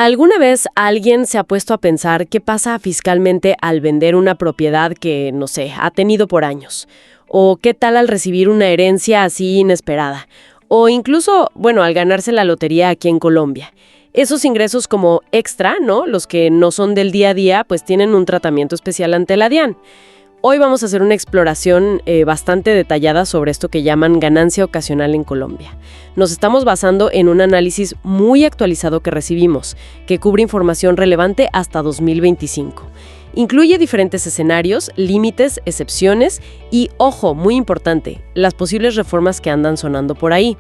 ¿Alguna vez alguien se ha puesto a pensar qué pasa fiscalmente al vender una propiedad que, no sé, ha tenido por años? ¿O qué tal al recibir una herencia así inesperada? O incluso, bueno, al ganarse la lotería aquí en Colombia. Esos ingresos como extra, ¿no? Los que no son del día a día, pues tienen un tratamiento especial ante la DIAN. Hoy vamos a hacer una exploración bastante detallada sobre esto que llaman ganancia ocasional en Colombia. Nos estamos basando en un análisis muy actualizado que recibimos, que cubre información relevante hasta 2025. Incluye diferentes escenarios, límites, excepciones y, ojo, muy importante, las posibles reformas que andan sonando por ahí.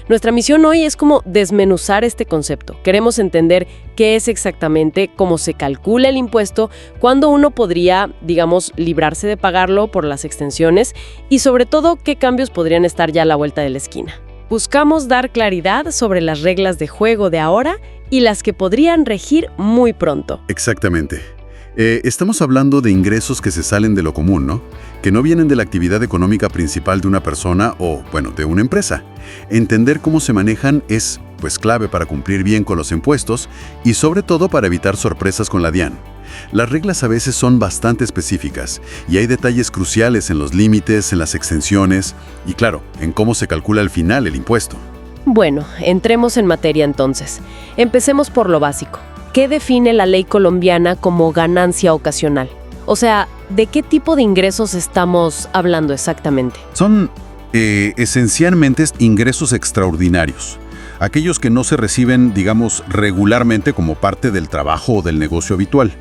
Nuestra misión hoy es como desmenuzar este concepto. Queremos entender qué es exactamente, cómo se calcula el impuesto, cuándo uno podría, digamos, librarse de pagarlo por las extensiones y, sobre todo, qué cambios podrían estar ya a la vuelta de la esquina. Buscamos dar claridad sobre las reglas de juego de ahora y las que podrían regir muy pronto. Exactamente. Estamos hablando de ingresos que se salen de lo común, ¿no? Que no vienen de la actividad económica principal de una persona o, bueno, de una empresa. Entender cómo se manejan es, pues, clave para cumplir bien con los impuestos y, sobre todo, para evitar sorpresas con la DIAN. Las reglas a veces son bastante específicas y hay detalles cruciales en los límites, en las exenciones y, claro, en cómo se calcula al final el impuesto. Bueno, entremos en materia entonces. Empecemos por lo básico. ¿Qué define la ley colombiana como ganancia ocasional? O sea, ¿de qué tipo de ingresos estamos hablando exactamente? Son esencialmente ingresos extraordinarios. Aquellos que no se reciben, digamos, regularmente como parte del trabajo o del negocio habitual.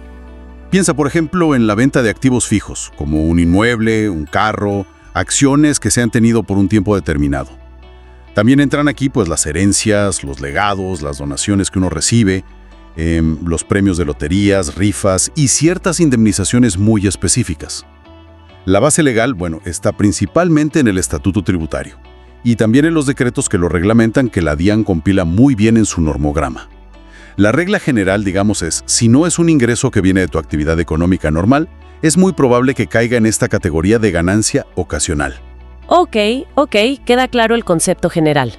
Piensa, por ejemplo, en la venta de activos fijos, como un inmueble, un carro, acciones que se han tenido por un tiempo determinado. También entran aquí, pues, las herencias, los legados, las donaciones que uno recibe, los premios de loterías, rifas y ciertas indemnizaciones muy específicas. La base legal, bueno, está principalmente en el Estatuto Tributario y también en los decretos que lo reglamentan, que la DIAN compila muy bien en su normograma. La regla general, digamos, es, si no es un ingreso que viene de tu actividad económica normal, es muy probable que caiga en esta categoría de ganancia ocasional. Ok, queda claro el concepto general.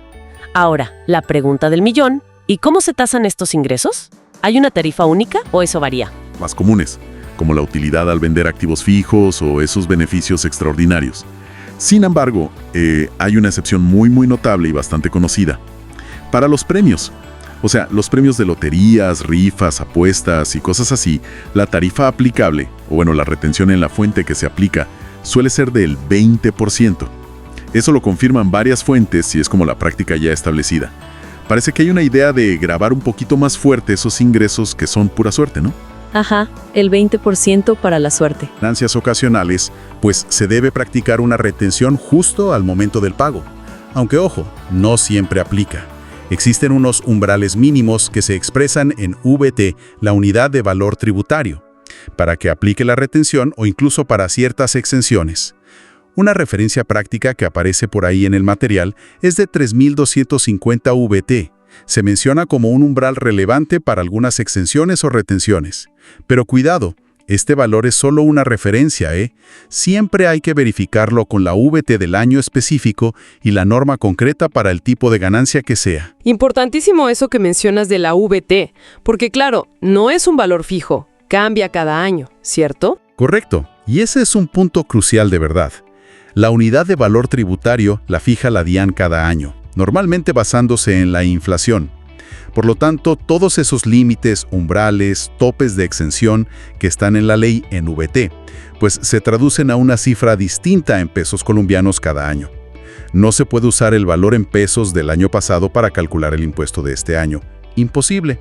Ahora, la pregunta del millón, ¿y cómo se tasan estos ingresos? ¿Hay una tarifa única o eso varía? Más comunes, como la utilidad al vender activos fijos o esos beneficios extraordinarios. Sin embargo, hay una excepción muy notable y bastante conocida. Para los premios, o sea, los premios de loterías, rifas, apuestas y cosas así, la tarifa aplicable, o bueno, la retención en la fuente que se aplica, suele ser del 20%. Eso lo confirman varias fuentes y es como la práctica ya establecida. Parece que hay una idea de grabar un poquito más fuerte esos ingresos que son pura suerte, ¿no? Ajá, el 20% para la suerte. Ganancias ocasionales, pues se debe practicar una retención justo al momento del pago. Aunque, ojo, no siempre aplica. Existen unos umbrales mínimos que se expresan en VT, la unidad de valor tributario, para que aplique la retención o incluso para ciertas exenciones. Una referencia práctica que aparece por ahí en el material es de 3.250 VT. Se menciona como un umbral relevante para algunas exenciones o retenciones. Pero cuidado, este valor es solo una referencia, ¿eh? Siempre hay que verificarlo con la VT del año específico y la norma concreta para el tipo de ganancia que sea. Importantísimo eso que mencionas de la VT, porque claro, no es un valor fijo, cambia cada año, ¿cierto? Correcto, y ese es un punto crucial de verdad. La unidad de valor tributario la fija la DIAN cada año, normalmente basándose en la inflación. Por lo tanto, todos esos límites, umbrales, topes de exención que están en la ley en VT, pues se traducen a una cifra distinta en pesos colombianos cada año. No se puede usar el valor en pesos del año pasado para calcular el impuesto de este año. Imposible.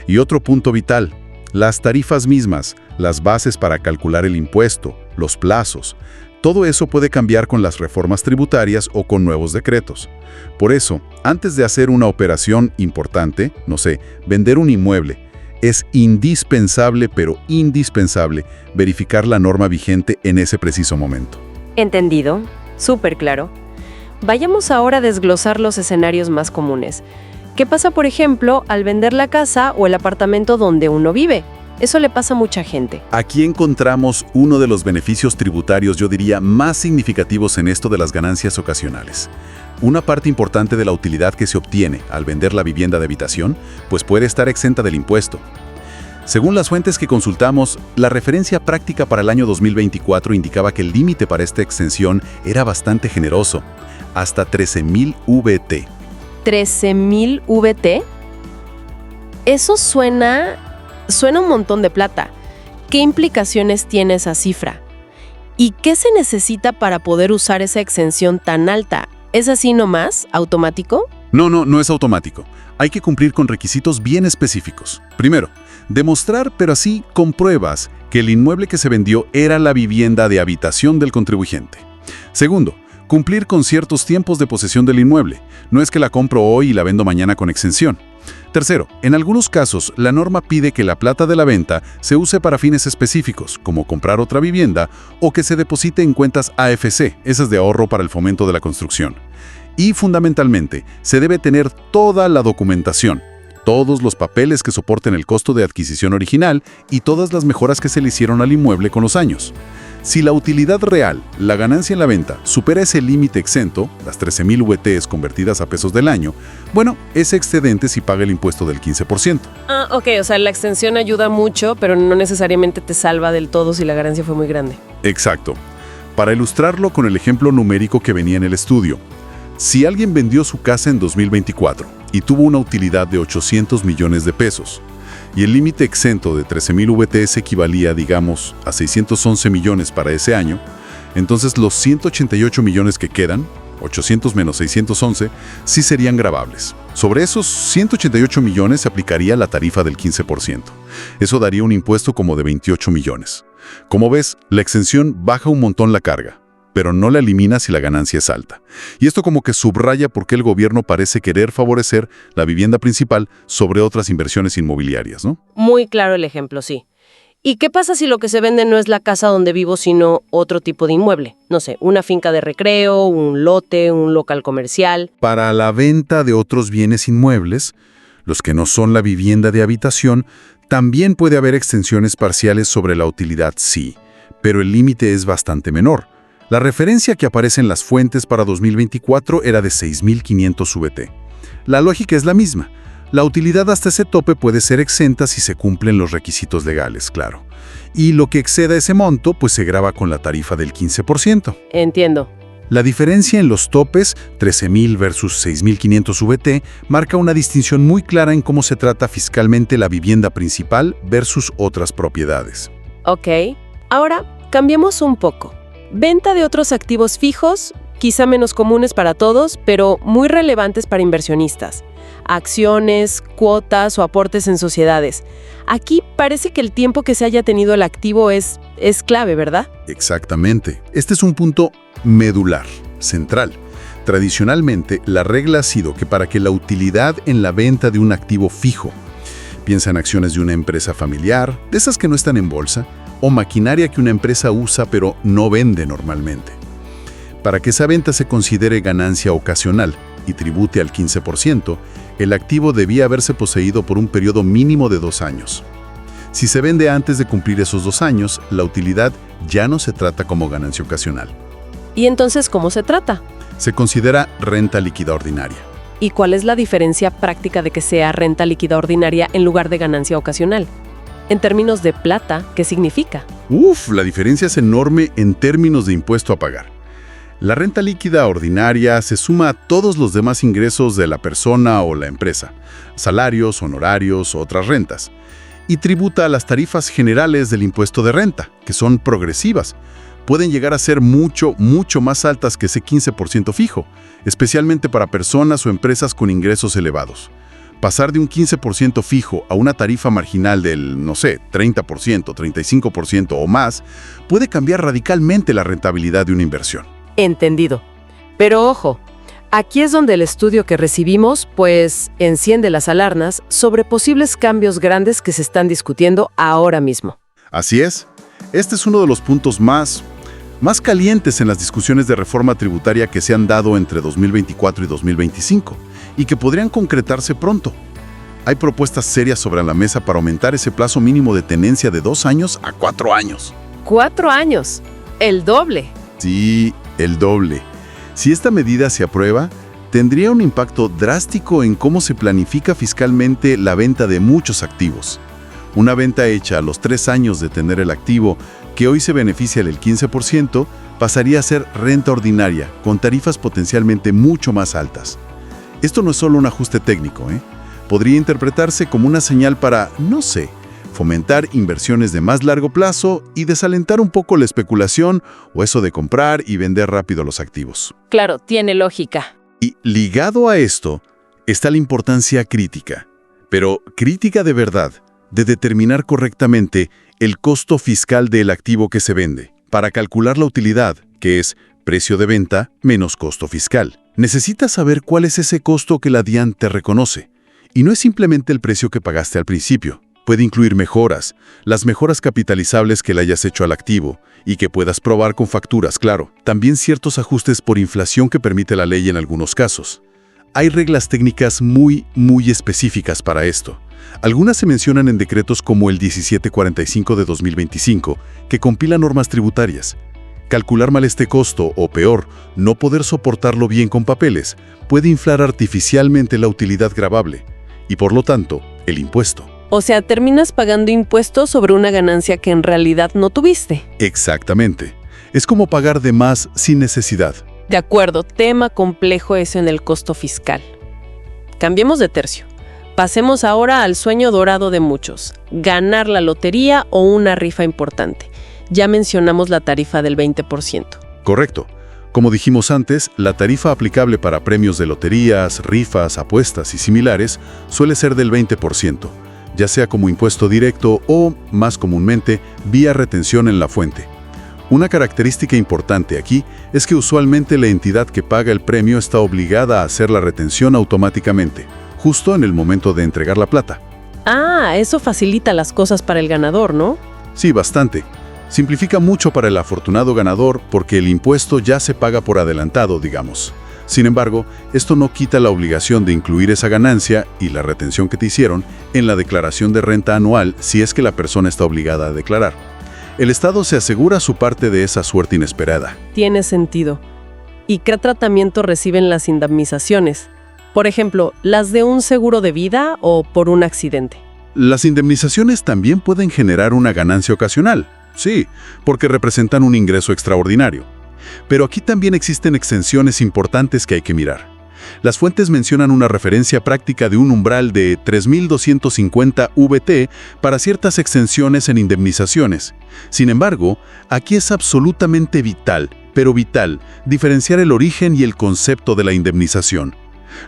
Y otro punto vital, las tarifas mismas, las bases para calcular el impuesto, los plazos. Todo eso puede cambiar con las reformas tributarias o con nuevos decretos. Por eso, antes de hacer una operación importante, no sé, vender un inmueble, es indispensable, pero indispensable, verificar la norma vigente en ese preciso momento. Entendido, súper claro. Vayamos ahora a desglosar los escenarios más comunes. ¿Qué pasa, por ejemplo, al vender la casa o el apartamento donde uno vive? Eso le pasa a mucha gente. Aquí encontramos uno de los beneficios tributarios, yo diría, más significativos en esto de las ganancias ocasionales. Una parte importante de la utilidad que se obtiene al vender la vivienda de habitación, pues puede estar exenta del impuesto. Según las fuentes que consultamos, la referencia práctica para el año 2024 indicaba que el límite para esta exención era bastante generoso, hasta 13,000 VT. ¿13,000 VT? Eso suena un montón de plata. ¿Qué implicaciones tiene esa cifra? ¿Y qué se necesita para poder usar esa exención tan alta? ¿Es así nomás? ¿Automático? No es automático. Hay que cumplir con requisitos bien específicos. Primero, demostrar, pero así con pruebas, que el inmueble que se vendió era la vivienda de habitación del contribuyente. Segundo, cumplir con ciertos tiempos de posesión del inmueble. No es que la compro hoy y la vendo mañana con exención. Tercero, en algunos casos, la norma pide que la plata de la venta se use para fines específicos, como comprar otra vivienda o que se deposite en cuentas AFC, esas de ahorro para el fomento de la construcción. Y fundamentalmente, se debe tener toda la documentación, todos los papeles que soporten el costo de adquisición original y todas las mejoras que se le hicieron al inmueble con los años. Si la utilidad real, la ganancia en la venta, supera ese límite exento, las 13,000 VTs convertidas a pesos del año, bueno, ese excedente sí paga el impuesto del 15%. Ok, o sea, la extensión ayuda mucho, pero no necesariamente te salva del todo si la ganancia fue muy grande. Exacto. Para ilustrarlo con el ejemplo numérico que venía en el estudio, si alguien vendió su casa en 2024 y tuvo una utilidad de 800 millones de pesos, y el límite exento de 13,000 VTs equivalía, digamos, a 611 millones para ese año, entonces los 188 millones que quedan, 800 menos 611, sí serían gravables. Sobre esos 188 millones se aplicaría la tarifa del 15%. Eso daría un impuesto como de 28 millones. Como ves, la exención baja un montón la carga, pero no la elimina si la ganancia es alta. Y esto como que subraya por qué el gobierno parece querer favorecer la vivienda principal sobre otras inversiones inmobiliarias, ¿no? Muy claro el ejemplo, sí. ¿Y qué pasa si lo que se vende no es la casa donde vivo, sino otro tipo de inmueble? No sé, una finca de recreo, un lote, un local comercial. Para la venta de otros bienes inmuebles, los que no son la vivienda de habitación, también puede haber extensiones parciales sobre la utilidad, sí, pero el límite es bastante menor. La referencia que aparece en las fuentes para 2024 era de 6,500 VT. La lógica es la misma. La utilidad hasta ese tope puede ser exenta si se cumplen los requisitos legales, claro. Y lo que exceda ese monto, pues se grava con la tarifa del 15%. Entiendo. La diferencia en los topes, 13,000 versus 6,500 VT, marca una distinción muy clara en cómo se trata fiscalmente la vivienda principal versus otras propiedades. Ok. Ahora, cambiemos un poco. Venta de otros activos fijos, quizá menos comunes para todos, pero muy relevantes para inversionistas. Acciones, cuotas o aportes en sociedades. Aquí parece que el tiempo que se haya tenido el activo es clave, ¿verdad? Exactamente. Este es un punto medular, central. Tradicionalmente, la regla ha sido que para que la utilidad en la venta de un activo fijo, piensa en acciones de una empresa familiar, de esas que no están en bolsa, o maquinaria que una empresa usa pero no vende normalmente. Para que esa venta se considere ganancia ocasional y tribute al 15%, el activo debía haberse poseído por un periodo mínimo de 2 años. Si se vende antes de cumplir esos 2 años, la utilidad ya no se trata como ganancia ocasional. ¿Y entonces cómo se trata? Se considera renta líquida ordinaria. ¿Y cuál es la diferencia práctica de que sea renta líquida ordinaria en lugar de ganancia ocasional? En términos de plata, ¿qué significa? La diferencia es enorme en términos de impuesto a pagar. La renta líquida ordinaria se suma a todos los demás ingresos de la persona o la empresa, salarios, honorarios, otras rentas, y tributa a las tarifas generales del impuesto de renta, que son progresivas. Pueden llegar a ser mucho más altas que ese 15% fijo, especialmente para personas o empresas con ingresos elevados. Pasar de un 15% fijo a una tarifa marginal del, 30%, 35% o más, puede cambiar radicalmente la rentabilidad de una inversión. Entendido. Pero ojo, aquí es donde el estudio que recibimos, pues, enciende las alarmas sobre posibles cambios grandes que se están discutiendo ahora mismo. Así es. Este es uno de los puntos más calientes en las discusiones de reforma tributaria que se han dado entre 2024 y 2025 y que podrían concretarse pronto. Hay propuestas serias sobre la mesa para aumentar ese plazo mínimo de tenencia de 2 años a 4 años. 4 años, el doble. Sí, el doble. Si esta medida se aprueba, tendría un impacto drástico en cómo se planifica fiscalmente la venta de muchos activos. Una venta hecha a los 3 años de tener el activo, que hoy se beneficia del 15%, pasaría a ser renta ordinaria, con tarifas potencialmente mucho más altas. Esto no es solo un ajuste técnico, Podría interpretarse como una señal para, no sé, fomentar inversiones de más largo plazo y desalentar un poco la especulación o eso de comprar y vender rápido los activos. Claro, tiene lógica. Y ligado a esto está la importancia crítica, pero crítica de verdad, de determinar correctamente el costo fiscal del activo que se vende, para calcular la utilidad, que es precio de venta menos costo fiscal. Necesitas saber cuál es ese costo que la DIAN te reconoce. Y no es simplemente el precio que pagaste al principio. Puede incluir mejoras, las mejoras capitalizables que le hayas hecho al activo y que puedas probar con facturas, claro. También ciertos ajustes por inflación que permite la ley en algunos casos. Hay reglas técnicas muy específicas para esto. Algunas se mencionan en decretos como el 1745 de 2025, que compila normas tributarias. Calcular mal este costo, o peor, no poder soportarlo bien con papeles, puede inflar artificialmente la utilidad gravable y, por lo tanto, el impuesto. O sea, terminas pagando impuestos sobre una ganancia que en realidad no tuviste. Exactamente. Es como pagar de más sin necesidad. De acuerdo, tema complejo eso en el costo fiscal. Cambiemos de tercio. Pasemos ahora al sueño dorado de muchos, ganar la lotería o una rifa importante. Ya mencionamos la tarifa del 20%. Correcto. Como dijimos antes, la tarifa aplicable para premios de loterías, rifas, apuestas y similares suele ser del 20%, ya sea como impuesto directo o, más comúnmente, vía retención en la fuente. Una característica importante aquí es que usualmente la entidad que paga el premio está obligada a hacer la retención automáticamente, justo en el momento de entregar la plata. Ah, eso facilita las cosas para el ganador, ¿no? Sí, bastante. Simplifica mucho para el afortunado ganador porque el impuesto ya se paga por adelantado, digamos. Sin embargo, esto no quita la obligación de incluir esa ganancia y la retención que te hicieron en la declaración de renta anual si es que la persona está obligada a declarar. El Estado se asegura su parte de esa suerte inesperada. Tiene sentido. ¿Y qué tratamiento reciben las indemnizaciones? Por ejemplo, ¿las de un seguro de vida o por un accidente? Las indemnizaciones también pueden generar una ganancia ocasional. Sí, porque representan un ingreso extraordinario. Pero aquí también existen exenciones importantes que hay que mirar. Las fuentes mencionan una referencia práctica de un umbral de 3.250 VT para ciertas exenciones en indemnizaciones. Sin embargo, aquí es absolutamente vital, pero vital, diferenciar el origen y el concepto de la indemnización.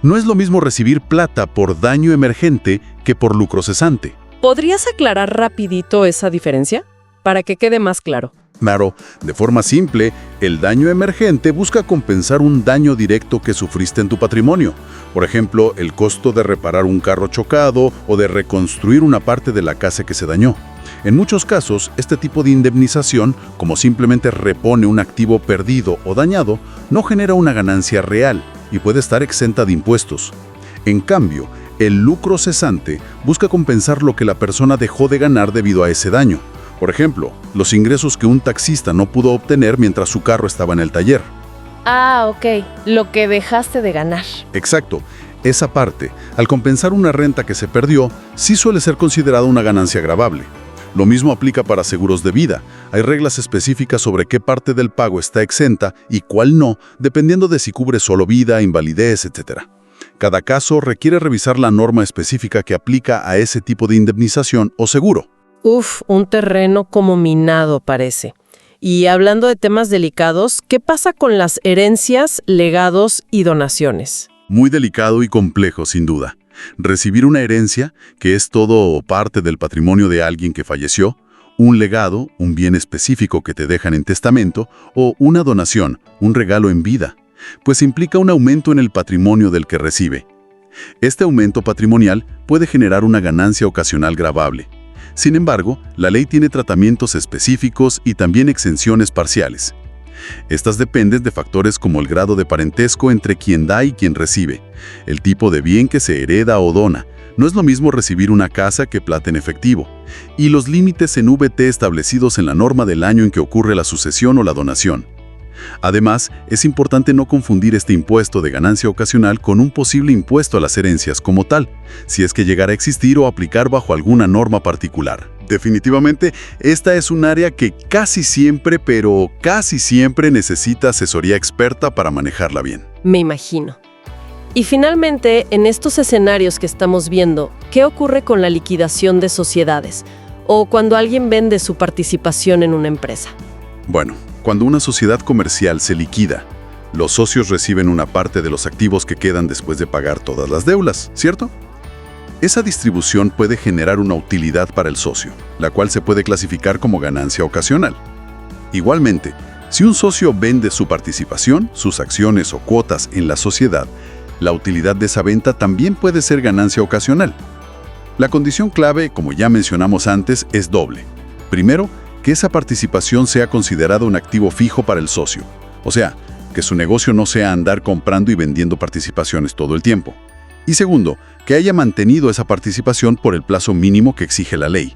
No es lo mismo recibir plata por daño emergente que por lucro cesante. ¿Podrías aclarar rapidito esa diferencia? Para que quede más claro. Claro, de forma simple, el daño emergente busca compensar un daño directo que sufriste en tu patrimonio. Por ejemplo, el costo de reparar un carro chocado o de reconstruir una parte de la casa que se dañó. En muchos casos, este tipo de indemnización, como simplemente repone un activo perdido o dañado, no genera una ganancia real y puede estar exenta de impuestos. En cambio, el lucro cesante busca compensar lo que la persona dejó de ganar debido a ese daño. Por ejemplo, los ingresos que un taxista no pudo obtener mientras su carro estaba en el taller. Ah, ok. Lo que dejaste de ganar. Exacto. Esa parte, al compensar una renta que se perdió, sí suele ser considerada una ganancia gravable. Lo mismo aplica para seguros de vida. Hay reglas específicas sobre qué parte del pago está exenta y cuál no, dependiendo de si cubre solo vida, invalidez, etc. Cada caso requiere revisar la norma específica que aplica a ese tipo de indemnización o seguro. Uf, un terreno como minado parece. Y hablando de temas delicados, ¿qué pasa con las herencias, legados y donaciones? Muy delicado y complejo, sin duda. Recibir una herencia, que es todo o parte del patrimonio de alguien que falleció, un legado, un bien específico que te dejan en testamento, o una donación, un regalo en vida, pues implica un aumento en el patrimonio del que recibe. Este aumento patrimonial puede generar una ganancia ocasional gravable. Sin embargo, la ley tiene tratamientos específicos y también exenciones parciales. Estas dependen de factores como el grado de parentesco entre quien da y quien recibe, el tipo de bien que se hereda o dona, No es lo mismo recibir una casa que plata en efectivo, y los límites en VT establecidos en la norma del año en que ocurre la sucesión o la donación. Además, es importante no confundir este impuesto de ganancia ocasional con un posible impuesto a las herencias como tal, si es que llegara a existir o aplicar bajo alguna norma particular. Definitivamente, esta es un área que casi siempre, pero casi siempre necesita asesoría experta para manejarla bien. Me imagino. Y finalmente, en estos escenarios que estamos viendo, ¿qué ocurre con la liquidación de sociedades? O cuando alguien vende su participación en una empresa. Bueno, cuando una sociedad comercial se liquida, los socios reciben una parte de los activos que quedan después de pagar todas las deudas, ¿cierto? Esa distribución puede generar una utilidad para el socio, la cual se puede clasificar como ganancia ocasional. Igualmente, si un socio vende su participación, sus acciones o cuotas en la sociedad, la utilidad de esa venta también puede ser ganancia ocasional. La condición clave, como ya mencionamos antes, es doble. Primero, que esa participación sea considerada un activo fijo para el socio, o sea, que su negocio no sea andar comprando y vendiendo participaciones todo el tiempo. Y segundo, que haya mantenido esa participación por el plazo mínimo que exige la ley,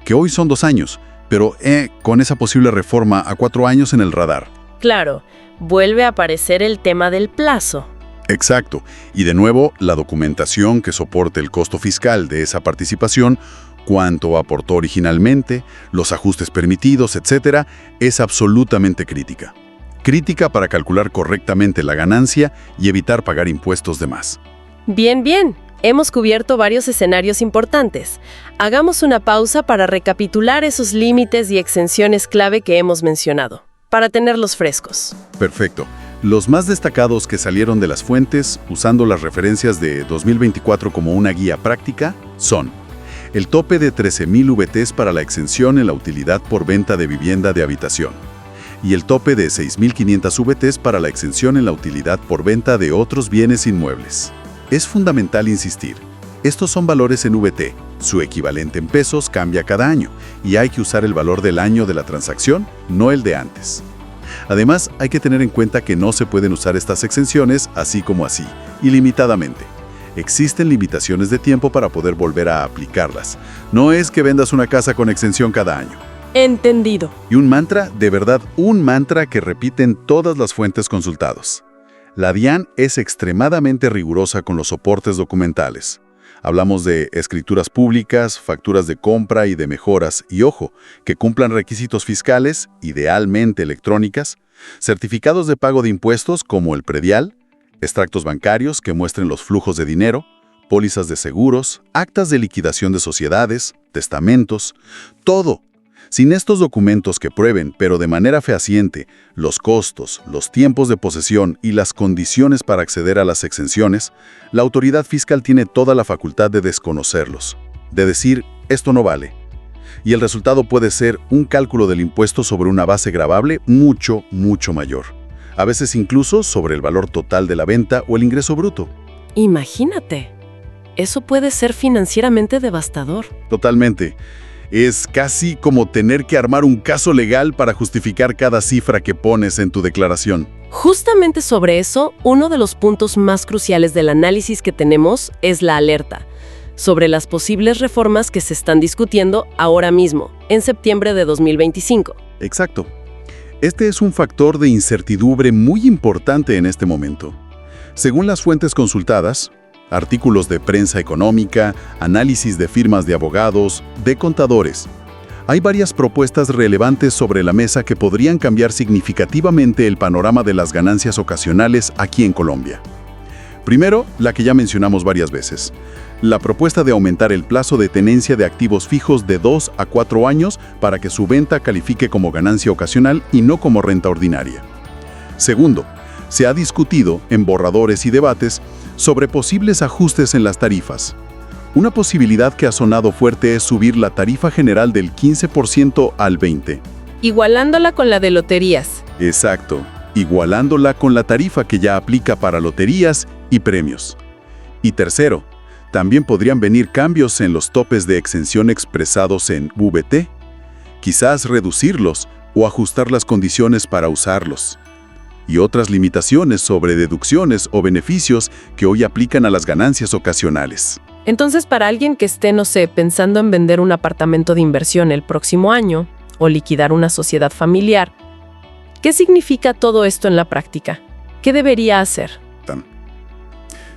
que hoy son 2 años, pero con esa posible reforma a 4 años en el radar. Claro, vuelve a aparecer el tema del plazo. Exacto, y de nuevo, la documentación que soporte el costo fiscal de esa participación, cuánto aportó originalmente, los ajustes permitidos, etc., es absolutamente crítica. Crítica para calcular correctamente la ganancia y evitar pagar impuestos de más. Bien, bien. Hemos cubierto varios escenarios importantes. Hagamos una pausa para recapitular esos límites y exenciones clave que hemos mencionado, para tenerlos frescos. Perfecto. Los más destacados que salieron de las fuentes, usando las referencias de 2024 como una guía práctica, son el tope de 13.000 VTs para la exención en la utilidad por venta de vivienda de habitación y el tope de 6.500 VTs para la exención en la utilidad por venta de otros bienes inmuebles. Es fundamental insistir, estos son valores en VT, su equivalente en pesos cambia cada año y hay que usar el valor del año de la transacción, no el de antes. Además, hay que tener en cuenta que no se pueden usar estas exenciones así como así, ilimitadamente. Existen limitaciones de tiempo para poder volver a aplicarlas. No es que vendas una casa con exención cada año. Entendido. Y un mantra, de verdad, un mantra que repiten todas las fuentes consultadas. La DIAN es extremadamente rigurosa con los soportes documentales. Hablamos de escrituras públicas, facturas de compra y de mejoras, y ojo, que cumplan requisitos fiscales, idealmente electrónicas, certificados de pago de impuestos como el predial, extractos bancarios que muestren los flujos de dinero, pólizas de seguros, actas de liquidación de sociedades, testamentos, todo. Sin estos documentos que prueben, pero de manera fehaciente, los costos, los tiempos de posesión y las condiciones para acceder a las exenciones, la autoridad fiscal tiene toda la facultad de desconocerlos, de decir, esto no vale. Y el resultado puede ser un cálculo del impuesto sobre una base gravable mucho, mucho mayor. A veces incluso sobre el valor total de la venta o el ingreso bruto. Imagínate, eso puede ser financieramente devastador. Totalmente. Es casi como tener que armar un caso legal para justificar cada cifra que pones en tu declaración. Justamente sobre eso, uno de los puntos más cruciales del análisis que tenemos es la alerta sobre las posibles reformas que se están discutiendo ahora mismo, en septiembre de 2025. Exacto. Este es un factor de incertidumbre muy importante en este momento. Según las fuentes consultadas, artículos de prensa económica, análisis de firmas de abogados, de contadores. Hay varias propuestas relevantes sobre la mesa que podrían cambiar significativamente el panorama de las ganancias ocasionales aquí en Colombia. Primero, la que ya mencionamos varias veces, la propuesta de aumentar el plazo de tenencia de activos fijos de 2 a 4 años para que su venta califique como ganancia ocasional y no como renta ordinaria. Segundo, se ha discutido en borradores y debates sobre posibles ajustes en las tarifas. Una posibilidad que ha sonado fuerte es subir la tarifa general del 15% al 20%. Igualándola con la de loterías. Exacto, igualándola con la tarifa que ya aplica para loterías y premios. Y tercero, también podrían venir cambios en los topes de exención expresados en VT, quizás reducirlos o ajustar las condiciones para usarlos. Y otras limitaciones sobre deducciones o beneficios que hoy aplican a las ganancias ocasionales. Entonces, para alguien que esté, no sé, pensando en vender un apartamento de inversión el próximo año o liquidar una sociedad familiar, ¿qué significa todo esto en la práctica? ¿Qué debería hacer?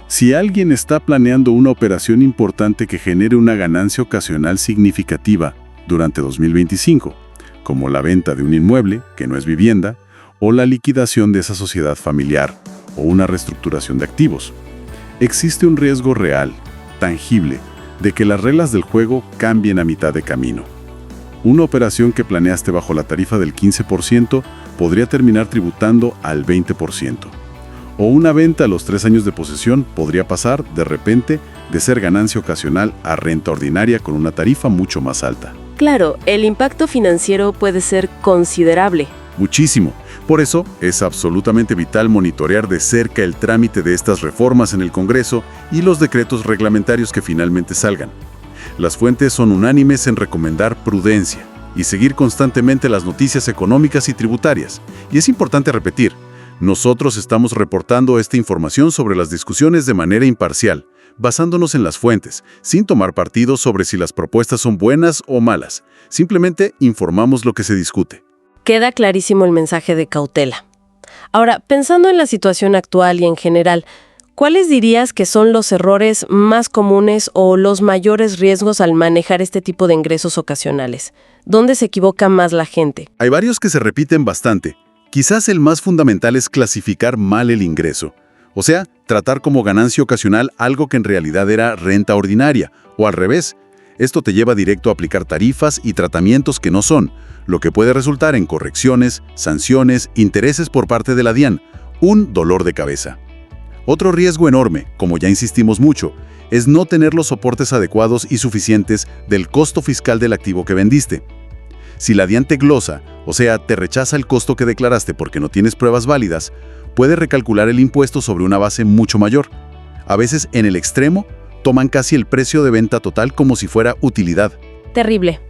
Si alguien está planeando una operación importante que genere una ganancia ocasional significativa durante 2025, como la venta de un inmueble, que no es vivienda, o la liquidación de esa sociedad familiar, o una reestructuración de activos, existe un riesgo real, tangible, de que las reglas del juego cambien a mitad de camino. Una operación que planeaste bajo la tarifa del 15% podría terminar tributando al 20%. O una venta a los 3 años de posesión podría pasar, de repente, de ser ganancia ocasional a renta ordinaria con una tarifa mucho más alta. Claro, el impacto financiero puede ser considerable. Muchísimo. Por eso, es absolutamente vital monitorear de cerca el trámite de estas reformas en el Congreso y los decretos reglamentarios que finalmente salgan. Las fuentes son unánimes en recomendar prudencia y seguir constantemente las noticias económicas y tributarias. Y es importante repetir, nosotros estamos reportando esta información sobre las discusiones de manera imparcial, basándonos en las fuentes, sin tomar partido sobre si las propuestas son buenas o malas. Simplemente informamos lo que se discute. Queda clarísimo el mensaje de cautela. Ahora, pensando en la situación actual y en general, ¿cuáles dirías que son los errores más comunes o los mayores riesgos al manejar este tipo de ingresos ocasionales? ¿Dónde se equivoca más la gente? Hay varios que se repiten bastante. Quizás el más fundamental es clasificar mal el ingreso. O sea, tratar como ganancia ocasional algo que en realidad era renta ordinaria, o al revés. Esto te lleva directo a aplicar tarifas y tratamientos que no son, lo que puede resultar en correcciones, sanciones, intereses por parte de la DIAN, un dolor de cabeza. Otro riesgo enorme, como ya insistimos mucho, es no tener los soportes adecuados y suficientes del costo fiscal del activo que vendiste. Si la DIAN te glosa, o sea, te rechaza el costo que declaraste porque no tienes pruebas válidas, puede recalcular el impuesto sobre una base mucho mayor. A veces, en el extremo, toman casi el precio de venta total como si fuera utilidad. Terrible.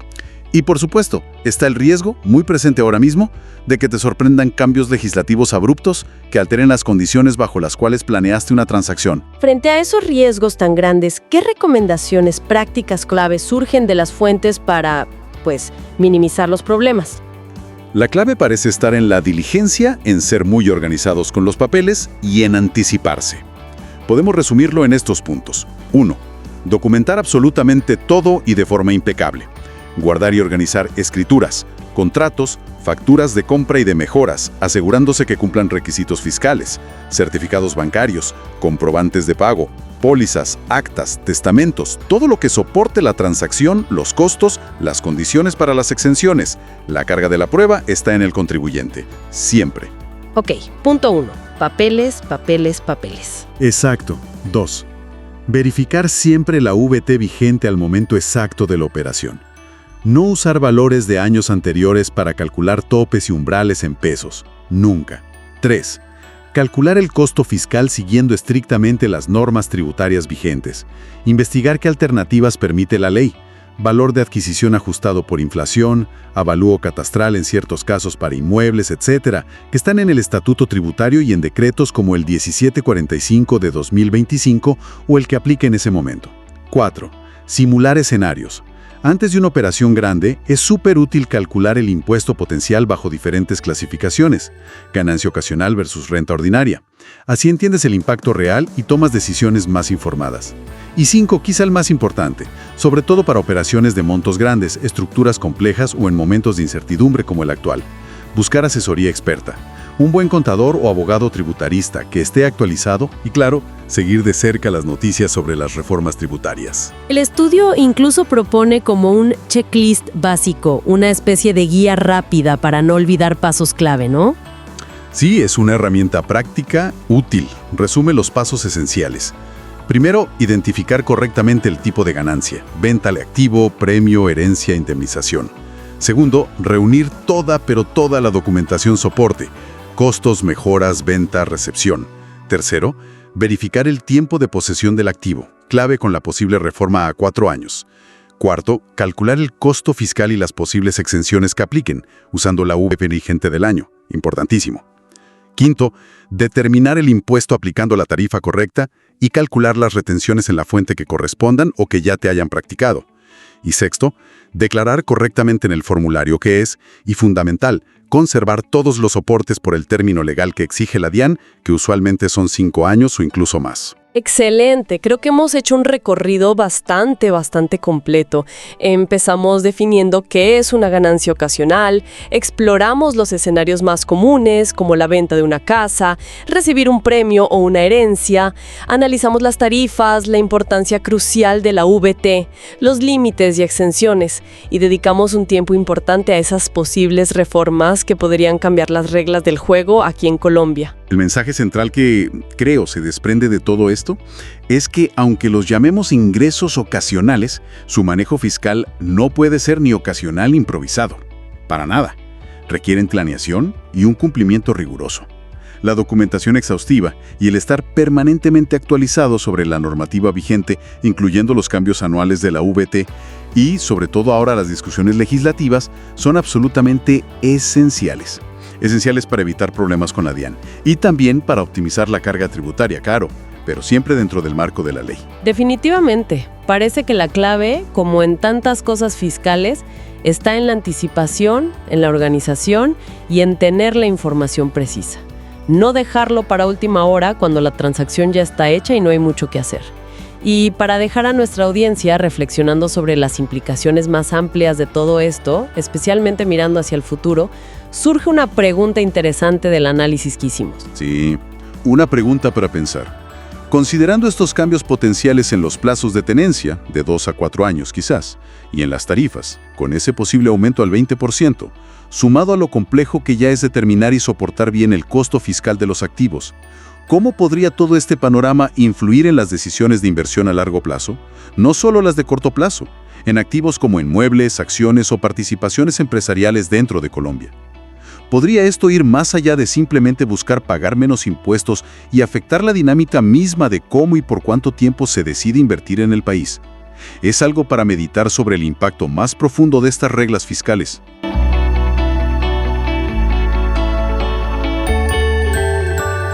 Y por supuesto, está el riesgo, muy presente ahora mismo, de que te sorprendan cambios legislativos abruptos que alteren las condiciones bajo las cuales planeaste una transacción. Frente a esos riesgos tan grandes, ¿qué recomendaciones prácticas claves surgen de las fuentes para, minimizar los problemas? La clave parece estar en la diligencia, en ser muy organizados con los papeles y en anticiparse. Podemos resumirlo en estos puntos. 1. Documentar absolutamente todo y de forma impecable. Guardar y organizar escrituras, contratos, facturas de compra y de mejoras, asegurándose que cumplan requisitos fiscales, certificados bancarios, comprobantes de pago, pólizas, actas, testamentos, todo lo que soporte la transacción, los costos, las condiciones para las exenciones. La carga de la prueba está en el contribuyente, siempre. Ok, punto 1. Papeles, papeles, papeles. Exacto. 2. Verificar siempre la VT vigente al momento exacto de la operación. No usar valores de años anteriores para calcular topes y umbrales en pesos. Nunca. 3. Calcular el costo fiscal siguiendo estrictamente las normas tributarias vigentes. Investigar qué alternativas permite la ley. Valor de adquisición ajustado por inflación, avalúo catastral en ciertos casos para inmuebles, etc., que están en el Estatuto Tributario y en decretos como el 1745 de 2025 o el que aplique en ese momento. 4. Simular escenarios. Antes de una operación grande, es súper útil calcular el impuesto potencial bajo diferentes clasificaciones, ganancia ocasional versus renta ordinaria. Así entiendes el impacto real y tomas decisiones más informadas. Y 5, quizá el más importante, sobre todo para operaciones de montos grandes, estructuras complejas o en momentos de incertidumbre como el actual. Buscar asesoría experta. Un buen contador o abogado tributarista que esté actualizado y, claro, seguir de cerca las noticias sobre las reformas tributarias. El estudio incluso propone como un checklist básico, una especie de guía rápida para no olvidar pasos clave, ¿no? Sí, es una herramienta práctica, útil. Resume los pasos esenciales. Primero, identificar correctamente el tipo de ganancia, venta de activo, premio, herencia, indemnización. Segundo, reunir toda la documentación soporte, costos, mejoras, venta, recepción. Tercero, verificar el tiempo de posesión del activo, clave con la posible reforma a 4 años. Cuarto, calcular el costo fiscal y las posibles exenciones que apliquen, usando la VP vigente del año, importantísimo. Quinto, determinar el impuesto aplicando la tarifa correcta y calcular las retenciones en la fuente que correspondan o que ya te hayan practicado. Y sexto, declarar correctamente en el formulario qué es, y fundamental, conservar todos los soportes por el término legal que exige la DIAN, que usualmente son 5 años o incluso más. Excelente, creo que hemos hecho un recorrido bastante completo. Empezamos definiendo qué es una ganancia ocasional, exploramos los escenarios más comunes, como la venta de una casa, recibir un premio o una herencia, analizamos las tarifas, la importancia crucial de la VT, los límites y exenciones, y dedicamos un tiempo importante a esas posibles reformas que podrían cambiar las reglas del juego aquí en Colombia. El mensaje central que, creo, se desprende de todo esto es que, aunque los llamemos ingresos ocasionales, su manejo fiscal no puede ser ni ocasional ni improvisado. Para nada. Requieren planeación y un cumplimiento riguroso. La documentación exhaustiva y el estar permanentemente actualizado sobre la normativa vigente, incluyendo los cambios anuales de la VT y, sobre todo ahora, las discusiones legislativas, son absolutamente esenciales. Esenciales para evitar problemas con la DIAN y también para optimizar la carga tributaria, claro, pero siempre dentro del marco de la ley. Definitivamente, parece que la clave, como en tantas cosas fiscales, está en la anticipación, en la organización y en tener la información precisa. No dejarlo para última hora cuando la transacción ya está hecha y no hay mucho que hacer. Y para dejar a nuestra audiencia reflexionando sobre las implicaciones más amplias de todo esto, especialmente mirando hacia el futuro, surge una pregunta interesante del análisis que hicimos. Sí, una pregunta para pensar. Considerando estos cambios potenciales en los plazos de tenencia, de 2 a 4 años quizás, y en las tarifas, con ese posible aumento al 20%, sumado a lo complejo que ya es determinar y soportar bien el costo fiscal de los activos, ¿cómo podría todo este panorama influir en las decisiones de inversión a largo plazo? No solo las de corto plazo, en activos como inmuebles, acciones o participaciones empresariales dentro de Colombia. ¿Podría esto ir más allá de simplemente buscar pagar menos impuestos y afectar la dinámica misma de cómo y por cuánto tiempo se decide invertir en el país? Es algo para meditar sobre el impacto más profundo de estas reglas fiscales.